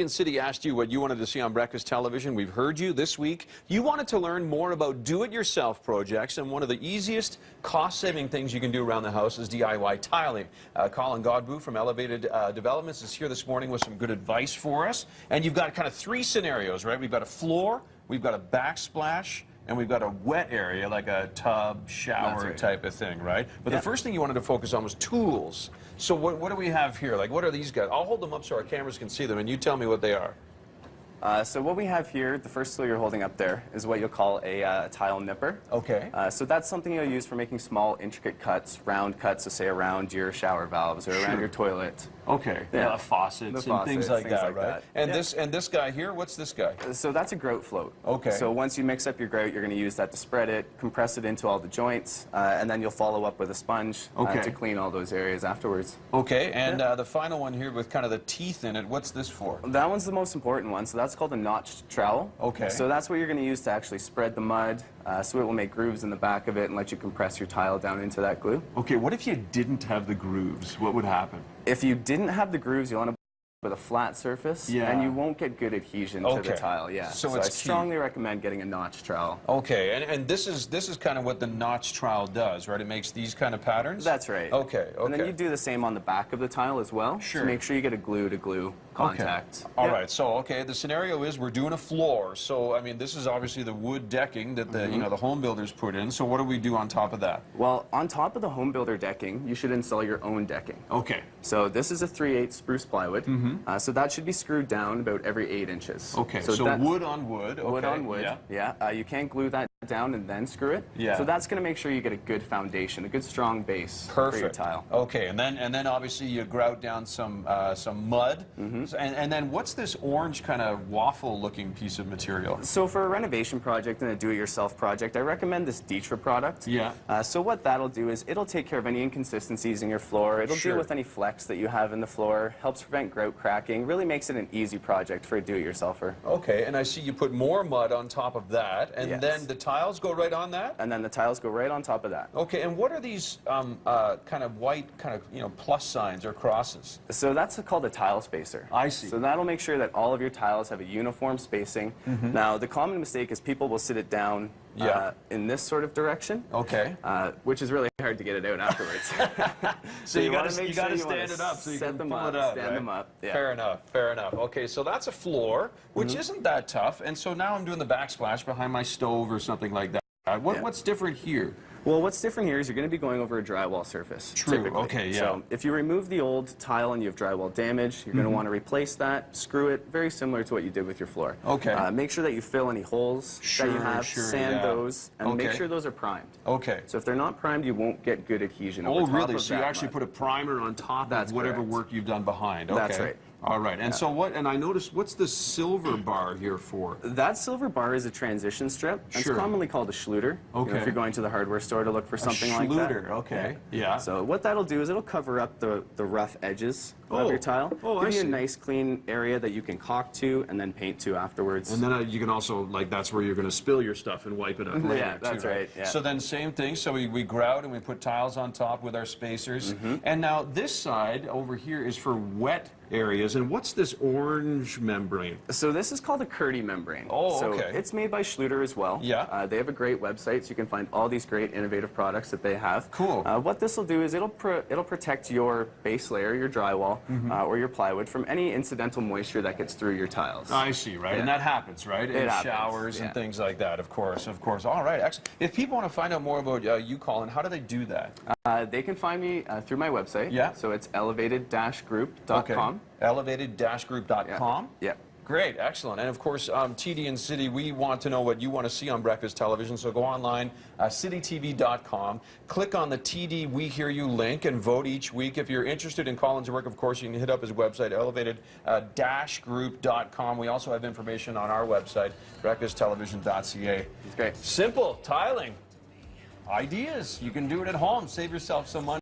City asked you what you wanted to see on breakfast television. We've heard you this week. You wanted to learn more about do-it-yourself projects, and one of the easiest cost-saving things you can do around the house is DIY tiling. Colin Godbout from Elevated Developments is here this morning with some good advice for us. And you've got kind of three scenarios, right? We've got a floor, we've got a backsplash, and we've got a wet area, like a tub, shower type of thing, right? But the first thing you wanted to focus on was tools. So what do we have here? Like, what are these guys? I'll hold them up so our cameras can see them, and you tell me what they are. So what we have here, the first tool you're holding up there, is what you'll call a tile nipper. Okay. So that's something you'll use for making small, intricate cuts, round cuts, so say around your shower valves or around your toilet. Okay. Yeah. Faucets and things like that, right? And this guy here, what's this guy? So that's a grout float. Okay. So once you mix up your grout, you're going to use that to spread it, compress it into all the joints, and then you'll follow up with a sponge to clean all those areas afterwards. Okay. And the final one here with kind of the teeth in it, what's this for? That one's the most important one. So that's called a notched trowel. Okay. So that's what you're going to use to actually spread the mud, so it will make grooves in the back of it and let you compress your tile down into that glue. Okay, what if you didn't have the grooves? What would happen? If you didn't have the grooves, you'll end up with a flat surface, and you won't get good adhesion to the tile. So I strongly recommend getting a notch trowel. Okay, and this is kind of what the notch trowel does, right? It makes these kind of patterns? That's right. Okay. And then you do the same on the back of the tile as well. Sure. To make sure you get a glue-to-glue contact. All right, so the scenario is we're doing a floor. So I mean, this is obviously the wood decking that the the home builders put in. So what do we do on top of that? Well, on top of the home builder decking, you should install your own decking. Okay. So this is a 3/8 spruce plywood. So that should be screwed down about every 8 inches. Okay. So wood on wood. Okay. Wood on wood. Yeah. You can't glue that down and then screw it. Yeah. So that's going to make sure you get a good foundation, a good strong base for your tile. Okay. And then obviously you grout down some mud. And then what's this orange kind of waffle-looking piece of material? So for a renovation project and a do-it-yourself project, I recommend this Ditra product. Yeah. So what that'll do is it'll take care of any inconsistencies in your floor. It'll deal with any flecks that you have in the floor, helps prevent grout cracking, really makes it an easy project for a do-it-yourselfer. Okay. And I see you put more mud on top of that, and then the tiles go right on that? And then the tiles go right on top of that. Okay. And what are these kind of white plus signs or crosses? So that's called a tile spacer. I see. So that'll make sure that all of your tiles have a uniform spacing. Now, the common mistake is people will sit it down in this sort of direction. Okay. Which is really hard to get it out afterwards. So you got to stand it up so you can pull it out. Stand them up. Yeah. Fair enough. Fair enough. Okay, so that's a floor, which isn't that tough. And so now I'm doing the backsplash behind my stove or something like that. What's different here? Well, what's different here is you're going to be going over a drywall surface. True. Typically. Okay, yeah. So if you remove the old tile and you have drywall damage, you're going to want to replace that, screw it, very similar to what you did with your floor. Okay. Make sure that you fill any holes that you have, sand those, and make sure those are primed. Okay. So if they're not primed, you won't get good adhesion over top really? of So you actually put a primer on top of whatever work you've done behind. Okay. That's right. All right. And so what? And I noticed, what's the silver bar here for? That silver bar is a transition strip. It's commonly called a schluter. Okay. If you're going to the hardware store to look for something like that. Schluter. Okay. Yeah. So what that'll do is it'll cover up the rough edges of your tile. Give you a nice clean area that you can caulk to and then paint to afterwards. And then you can also, that's where you're going to spill your stuff and wipe it up later. Yeah, that's right. Yeah. So then same thing. So we grout and we put tiles on top with our spacers. And now this side over here is for wet areas. And what's this orange membrane? So this is called a Curdy membrane. So it's made by Schluter as well. Yeah. They have a great website, so you can find all these great innovative products that they have. Cool. What this will do is it'll protect your base layer, your drywall, or your plywood from any incidental moisture that gets through your tiles. I see, right? And that happens, right? In showers and things like that, of course. All right. Excellent. If people want to find out more about you, Colin, how do they do that? They can find me through my website. Yeah. So it's elevated-group.com. Elevated-group.com? Yeah. Great, excellent. And of course, TD and City, we want to know what you want to see on breakfast television, so go online, citytv.com, click on the TD We Hear You link and vote each week. If you're interested in Colin's work, of course, you can hit up his website, elevated-group.com. We also have information on our website, breakfasttelevision.ca. It's great. Simple, tiling, ideas. You can do it at home, save yourself some money.